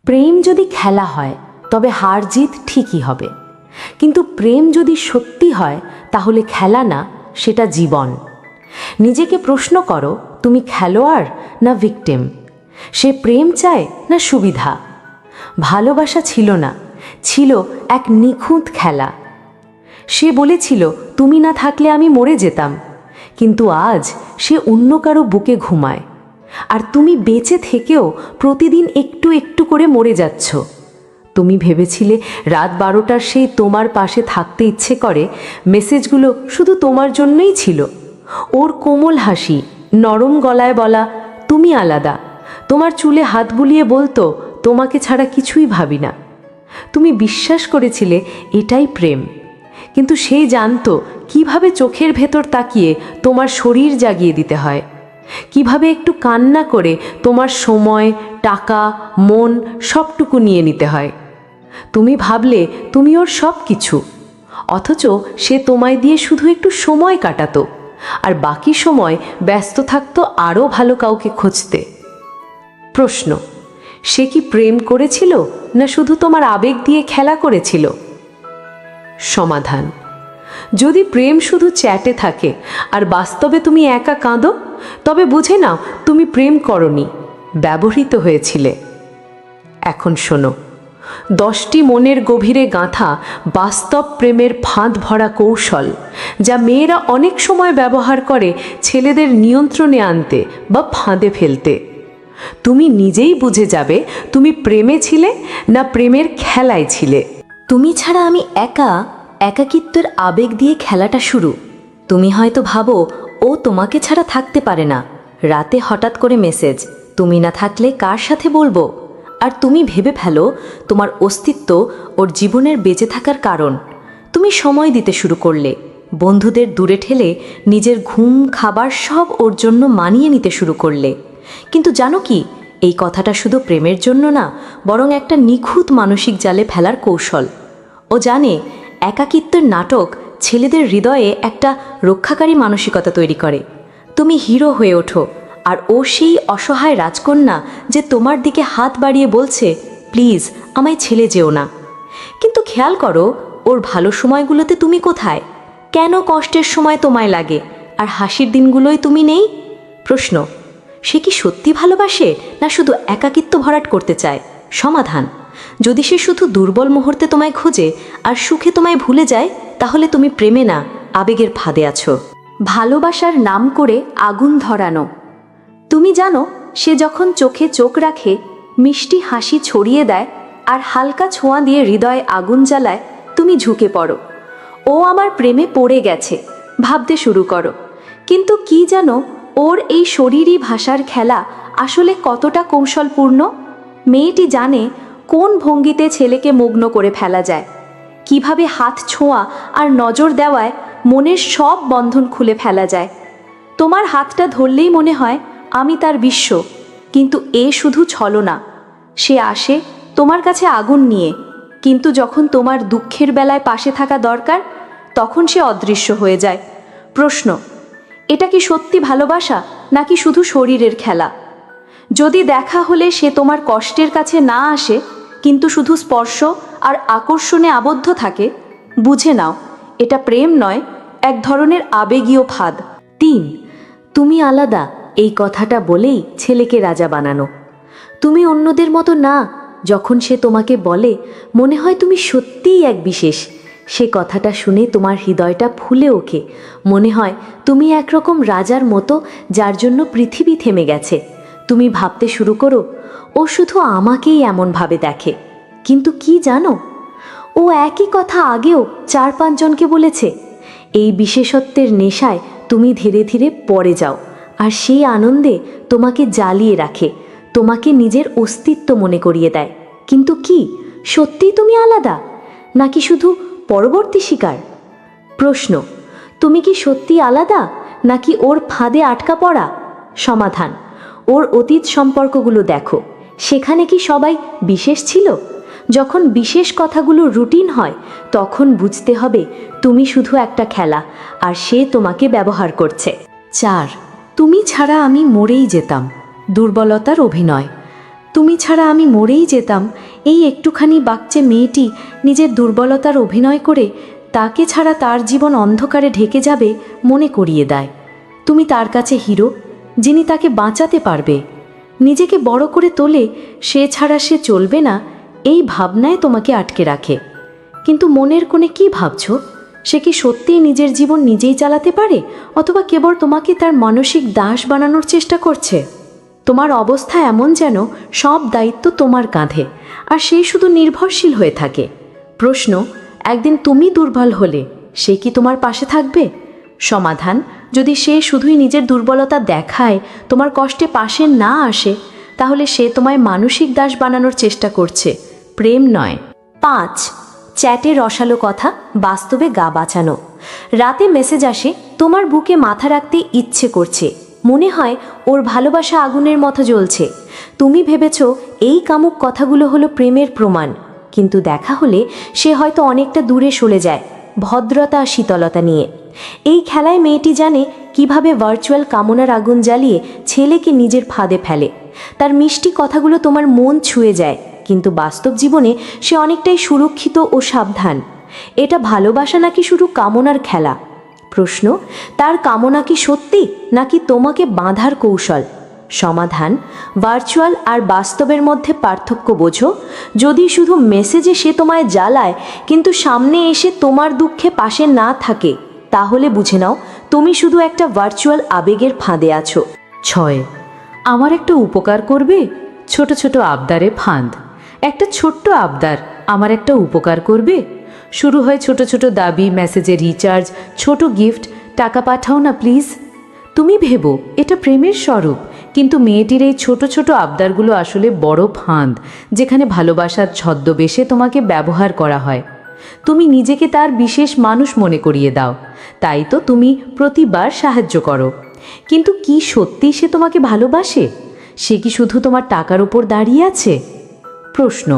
প্রেম যদি খেলা হয় তবে হার জিত ঠিকই হবে, কিন্তু প্রেম যদি সত্যি হয় তাহলে খেলা না, সেটা জীবন। নিজেকে প্রশ্ন করো, তুমি খেলোয়াড় না ভিকটিম? সে প্রেম চায় না সুবিধা? ভালোবাসা ছিল না, ছিল এক নিখুঁত খেলা। সে বলেছিল তুমি না থাকলে আমি মরে যেতাম, কিন্তু আজ সে অন্য কারো বুকে ঘুমায়। আর তুমি বেঁচে থেকেও প্রতিদিন একটু একটু করে মরে যাচ্ছ। তুমি ভেবেছিলে রাত 12টার সেই তোমার পাশে থাকতে ইচ্ছে করে মেসেজগুলো শুধু তোমার জন্যই ছিল। ওর কোমল হাসি, নরম গলায় বলা তুমি আলাদা, তোমার চুলে হাত বুলিয়ে বলতো তোমাকে ছাড়া কিছুই ভাবি না। তুমি বিশ্বাস করেছিলে এটাই প্রেম, কিন্তু সেই জানতো কিভাবে চোখের ভেতর তাকিয়ে তোমার শরীর জাগিয়ে দিতে হয়, কিভাবে একটু কান্না করে তোমার সময়, টাকা, মন সবটুকু নিয়ে নিতে হয়। তুমি ভাবলে তুমি ওর সব কিছু, অথচ সে তোমায় দিয়ে শুধু একটু সময় কাটাতো, আর বাকি সময় ব্যস্ত থাকতো আরও ভালো কাউকে খুঁজতে। প্রশ্ন, সে কি প্রেম করেছিল না শুধু তোমার আবেগ দিয়ে খেলা করেছিল? সমাধান, যদি প্রেম শুধু চ্যাটে থাকে আর বাস্তবে তুমি একা কাঁদো, তবে বুঝে নাও তুমি প্রেম করনি, ব্যবহৃত হয়েছিলে। এখন শোনো, 10টি মনের গভীরে গাঁথা বাস্তব প্রেমের ফাঁদ ভরা কৌশল, যা মেয়েরা অনেক সময় ব্যবহার করে ছেলেদের নিয়ন্ত্রণে আনতে বা ফাঁদে ফেলতে। তুমি নিজেই বুঝে যাবে তুমি প্রেমে ছিলে না প্রেমের খেলায় ছিলে। তুমি ছাড়া আমি একা, একাকিত্বের আবেগ দিয়ে খেলাটা শুরু। তুমি হয়তো ভাবো ও তোমাকে ছাড়া থাকতে পারে না। রাতে হঠাৎ করে মেসেজ, তুমি না থাকলে কার সাথে বলবো? আর তুমি ভেবে ফেলো তোমার অস্তিত্ব ওর জীবনের বেঁচে থাকার কারণ। তুমি সময় দিতে শুরু করলে, বন্ধুদের দূরে ঠেলে নিজের ঘুম, খাবার সব ওর জন্য মানিয়ে নিতে শুরু করলে। কিন্তু জানো কি, এই কথাটা শুধু প্রেমের জন্য না, বরং একটা নিখুঁত মানসিক জালে ফেলার কৌশল। ও জানে একাকিত্বের নাটক ছেলেদের হৃদয়ে একটা রক্ষাকারী মানসিকতা তৈরি করে। তুমি হিরো হয়ে ওঠো, আর ও সেই অসহায় রাজকন্যা যে তোমার দিকে হাত বাড়িয়ে বলছে প্লিজ আমায় ছেড়ে যেও না। কিন্তু খেয়াল করো, ওর ভালো সময়গুলোতে তুমি কোথায়? কেন কষ্টের সময় তোমায় লাগে আর হাসির দিনগুলোয় তুমি নেই? প্রশ্ন, সে কি সত্যি ভালোবাসে না শুধু একাকিত্ব ভরাট করতে চায়? সমাধান, যদি সে শুধু দুর্বল মুহূর্তে তোমায় খোঁজে আর সুখে তোমায় ভুলে যায়, তাহলে তুমি প্রেমে না, আবেগের ফাঁদে আছো। ভালোবাসার নাম করে আগুন ধরানো। তুমি জানো, সে যখন চোখে চোখ রাখে, মিষ্টি হাসি ছড়িয়ে দেয় আর হালকা ছোঁয়া দিয়ে হৃদয়ে আগুন জ্বালায়, তুমি ঝুঁকে পড়ো। ও আমার প্রেমে পড়ে গেছে ভাবতে শুরু করো। কিন্তু কি জানো, ওর এই শরীরী ভাষার খেলা আসলে কতটা কৌশলপূর্ণ? মেয়েটি জানে কোন ভঙ্গিতে ছেলেকে মগ্ন করে ফেলা যায়, কিভাবে হাত ছোঁয়া আর নজর দেওয়ায় মনের সব বন্ধন খুলে ফেলা যায়। তোমার হাতটা ধরলেই মনে হয় আমি তার বিশ্ব, কিন্তু এ শুধু ছলনা। সে আসে তোমার কাছে আগুন নিয়ে, কিন্তু যখন তোমার দুঃখের বেলায় পাশে থাকা দরকার, তখন সে অদৃশ্য হয়ে যায়। প্রশ্ন, এটা কি সত্যি ভালোবাসা নাকি শুধু শরীরের খেলা? যদি দেখা হলে সে তোমার কষ্টের কাছে না আসে, কিন্তু শুধু স্পর্শ আর আকর্ষণে আবদ্ধ থাকে, বুঝে নাও এটা প্রেম নয়, এক ধরনের আবেগীয় ফাঁদ। 3. তুমি আলাদা, এই কথাটা বলেই ছেলেকে রাজা বানানো। তুমি অন্যদের মতো না। যখন সে তোমাকে বলে মনে হয় তুমি সত্যিই এক বিশেষ, সে কথাটা শুনে তোমার হৃদয়টা ফুলে ওঠে। মনে হয় তুমি একরকম রাজার মতো, যার জন্য পৃথিবী থেমে গেছে। তুমি ভাবতে শুরু করো ও শুধু আমাকেই এমনভাবে দেখে। কিন্তু কি জানো, ও একই কথা আগেও 4-5 জনকে বলেছে। এই বিশেষত্বের নেশায় তুমি ধীরে ধীরে পড়ে যাও, আর সেই আনন্দে তোমাকে জ্বালিয়ে রাখে, তোমাকে নিজের অস্তিত্ব মনে করিয়ে দেয়। কিন্তু কি সত্যিই তুমি আলাদা, নাকি শুধু পরবর্তী শিকার? প্রশ্ন, তুমি কি সত্যি আলাদা নাকি ওর ফাঁদে আটকা পড়া? সমাধান, ওর অতীত সম্পর্কগুলো দেখো, সেখানে কি সবাই বিশেষ ছিল? যখন বিশেষ কথাগুলো রুটিন হয়, তখন বুঝতে হবে তুমি শুধু একটা খেলা, আর সে তোমাকে ব্যবহার করছে। 4. তুমি ছাড়া আমি মরেই যেতাম। দুর্বলতার অভিনয়। তুমি ছাড়া আমি মরেই যেতাম। এই একটুখানি বাচ্চা মেয়েটি নিজের দুর্বলতার অভিনয় করে তাকে ছাড়া তার জীবন অন্ধকারে ঢেকে যাবে মনে করিয়ে দেয়। তুমি তার কাছে হিরো, যিনি তাকে বাঁচাতে পারবে। নিজেকে বড় করে তোলে, সে ছাড়া সে চলবে না, এই ভাবনায় তোমাকে আটকে রাখে। কিন্তু মনের কোণে কি ভাবছ? সে কি সত্যিই নিজের জীবন নিজেই চালাতে পারে, অথবা কেবল তোমাকে তার মানসিক দাস বানানোর চেষ্টা করছে? তোমার অবস্থা এমন যেন সব দায়িত্ব তোমার কাঁধে, আর সেই শুধু নির্ভরশীল হয়ে থাকে। প্রশ্ন, একদিন তুমি দুর্বল হলে সে কি তোমার পাশে থাকবে? সমাধান, যদি সে শুধুই নিজের দুর্বলতা দেখায়, তোমার কষ্টে পাশে না আসে, তাহলে সে তোমায় মানসিক দাস বানানোর চেষ্টা করছে, প্রেম নয়। 5. চ্যাটে রসালো কথা, বাস্তবে গা বাঁচানো। রাতে মেসেজ আসে, তোমার বুকে মাথা রাখতে ইচ্ছে করছে, মনে হয় ওর ভালোবাসা আগুনের মতো জ্বলছে। তুমি ভেবেছ এই কামুক কথাগুলো হলো প্রেমের প্রমাণ, কিন্তু দেখা হলে সে হয়তো অনেকটা দূরে সরে যায়, ভদ্রতা আর শীতলতা নিয়ে। এই খেলায় মেয়েটি জানে কিভাবে ভার্চুয়াল কামনার আগুন জ্বালিয়ে ছেলেকে নিজের ফাঁদে ফেলে। তার মিষ্টি কথাগুলো তোমার মন ছুঁয়ে যায়, কিন্তু বাস্তব জীবনে সে অনেকটাই সুরক্ষিত ও সাবধান। এটা ভালোবাসা নাকি শুধু কামনার খেলা? প্রশ্ন, তার কামনা কি সত্যি, নাকি তোমাকে বাঁধার কৌশল? সমাধান, ভার্চুয়াল আর বাস্তবের মধ্যে পার্থক্য বোঝো। যদি শুধু মেসেজে সে তোমায় জ্বালায়, কিন্তু সামনে এসে তোমার দুঃখে পাশে না থাকে, তাহলে বুঝে নাও তুমি শুধু একটা ভার্চুয়াল আবেগের ফাঁদে আছো। 6. আমার একটা উপকার করবে? ছোট ছোট আবদারে ফাঁদ। একটা ছোট্ট আবদার, আমার একটা উপকার করবে? শুরু হয় ছোট ছোট দাবি, মেসেজে রিচার্জ, ছোট গিফট, টাকা পাঠাও না প্লিজ। তুমি ভেবো এটা প্রেমের স্বরূপ, কিন্তু মেয়েটির এই ছোট ছোট আবদারগুলো আসলে বড় ফাঁদ, যেখানে ভালোবাসার ছদ্মবেশে তোমাকে ব্যবহার করা হয়। তুমি নিজেকে তার বিশেষ মানুষ মনে করিয়ে দাও, তাই তো তুমি প্রতিবার সাহায্য করো। কিন্তু কি সত্যি সে তোমাকে ভালোবাসে? সে কি শুধু তোমার টাকার উপর দাঁড়িয়ে আছে? প্রশ্ন,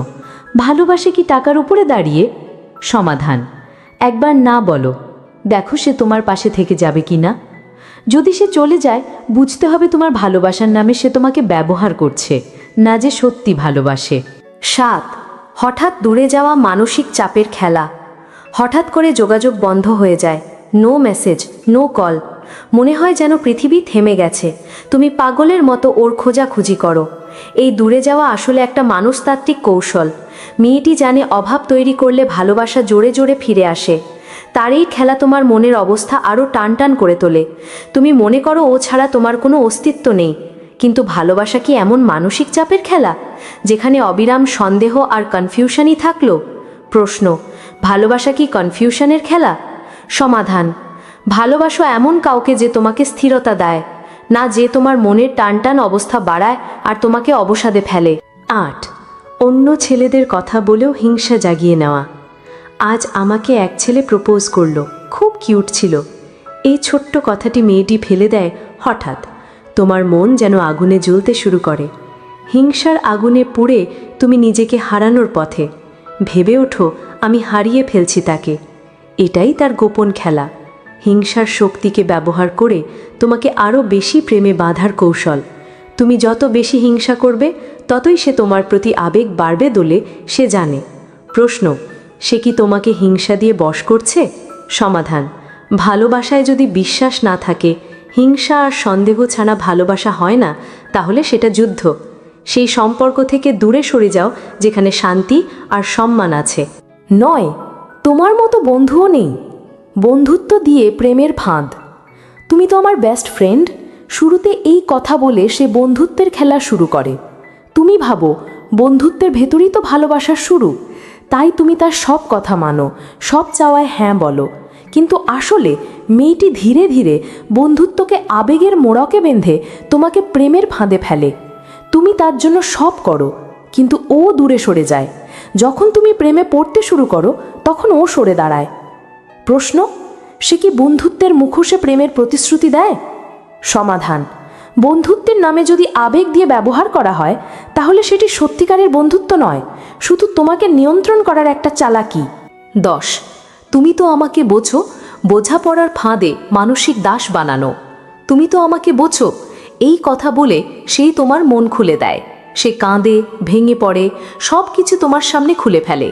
ভালোবাসে কি টাকার উপরে দাঁড়িয়ে? সমাধান, একবার না বলো, দেখো সে তোমার পাশে থেকে যাবে কি না। যদি সে চলে যায়, বুঝতে হবে তোমার ভালোবাসার নামে সে তোমাকে ব্যবহার করছে, না যে সত্যি ভালোবাসে। 7. হঠাৎ দূরে যাওয়া মানসিক চাপের খেলা। হঠাৎ করে যোগাযোগ বন্ধ হয়ে যায়, নো মেসেজ, নো কল। মনে হয় যেন পৃথিবী থেমে গেছে। তুমি পাগলের মতো ওর খোঁজাখুঁজি করো। এই দূরে যাওয়া আসলে একটা মানুষতাত্ত্বিক কৌশল। মেয়েটি জানে অভাব তৈরি করলে ভালোবাসা জোরে জোরে ফিরে আসে। তার এই খেলা তোমার মনের অবস্থা আরও টানটান করে তোলে। তুমি মনে করো ও ছাড়া তোমার কোনো অস্তিত্ব নেই, কিন্তু ভালোবাসা কি এমন মানসিক চাপের খেলা, যেখানে অবিরাম সন্দেহ আর কনফিউশনই থাকলো? প্রশ্ন, ভালোবাসা কি কনফিউশনের খেলা? সমাধান, ভালোবাসো এমন কাউকে যে তোমাকে স্থিরতা দেয়, না যে তোমার মনের টানটান অবস্থা বাড়ায় আর তোমাকে অবসাদে ফেলে। 8. অন্য ছেলেদের কথা বলেও হিংসা জাগিয়ে নেওয়া। আজ আমাকে এক ছেলে প্রপোজ করলো, খুব কিউট ছিল। এই ছোট্ট কথাটি মেয়েটি ফেলে দেয় হঠাৎ। তোমার মন যেন আগুনে জ্বলতে শুরু করে। হিংসার আগুনে পুড়ে তুমি নিজেকে হারানোর পথে। ভেবে ওঠো আমি হারিয়ে ফেলছি তাকে। এটাই তার গোপন খেলা, হিংসার শক্তিকে ব্যবহার করে তোমাকে আরও বেশি প্রেমে বাঁধার কৌশল। তুমি যত বেশি হিংসা করবে, ততই সে তোমার প্রতি আবেগ বাড়বে বলে সে জানে। প্রশ্ন, সে কি তোমাকে হিংসা দিয়ে বশ করছে? সমাধান, ভালোবাসায় যদি বিশ্বাস না থাকে, হিংসা আর সন্দেহ ছাড়া ভালোবাসা হয় না, তাহলে সেটা যুদ্ধ। সেই সম্পর্ক থেকে দূরে সরে যাও যেখানে শান্তি আর সম্মান আছে। 9. তোমার মতো বন্ধুও নেই। বন্ধুত্ব দিয়ে প্রেমের ফাঁদ। তুমি তো আমার বেস্ট ফ্রেন্ড। শুরুতে এই কথা বলে সে বন্ধুত্বের খেলা শুরু করে। তুমি ভাবো বন্ধুত্বের ভেতরেই তো ভালোবাসার শুরু, তাই তুমি তার সব কথা মানো, সব চাওয়ায় হ্যাঁ বলো। কিন্তু আসলে মেয়েটি ধীরে ধীরে বন্ধুত্বকে আবেগের মোড়কে বেঁধে তোমাকে প্রেমের ফাঁদে ফেলে। তুমি তার জন্য সব করো, কিন্তু ও দূরে সরে যায়। যখন তুমি প্রেমে পড়তে শুরু করো, তখন ও সরে দাঁড়ায়। প্রশ্ন, সে কি বন্ধুত্বের মুখোশে প্রেমের প্রতিশ্রুতি দেয়? সমাধান, বন্ধুত্বের নামে যদি আবেগ দিয়ে ব্যবহার করা হয়, তাহলে সেটি সত্যিকারের বন্ধুত্ব নয়, শুধু তোমাকে নিয়ন্ত্রণ করার একটা চালাকি। 10. তুমি তো আমাকে বোঝো, বোঝাপড়ার ফাঁদে মানসিক দাস বানানো। তুমি তো আমাকে বোঝো, এই কথা বলে সেই তোমার মন খুলে দেয়, সে কাঁদে, ভেঙে পড়ে, সব কিছু তোমার সামনে খুলে ফেলে।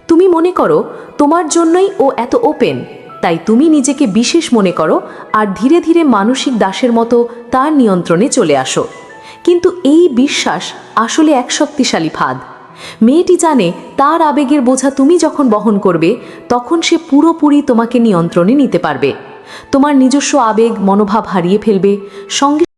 তুমি মনে করো তোমার জন্যই ও এত ওপেন, তাই তুমি নিজেকে বিশেষ মনে করো আর ধীরে ধীরে মানসিক দাসের মতো তার নিয়ন্ত্রণে চলে আসো। কিন্তু এই বিশ্বাস আসলে এক শক্তিশালী ফাঁদ। মেয়েটি জানে তার আবেগের বোঝা তুমি যখন বহন করবে, তখন সে পুরোপুরি তোমাকে নিয়ন্ত্রণে নিতে পারবে। তোমার নিজস্ব আবেগ মনোভাব হারিয়ে ফেলবে, সঙ্গে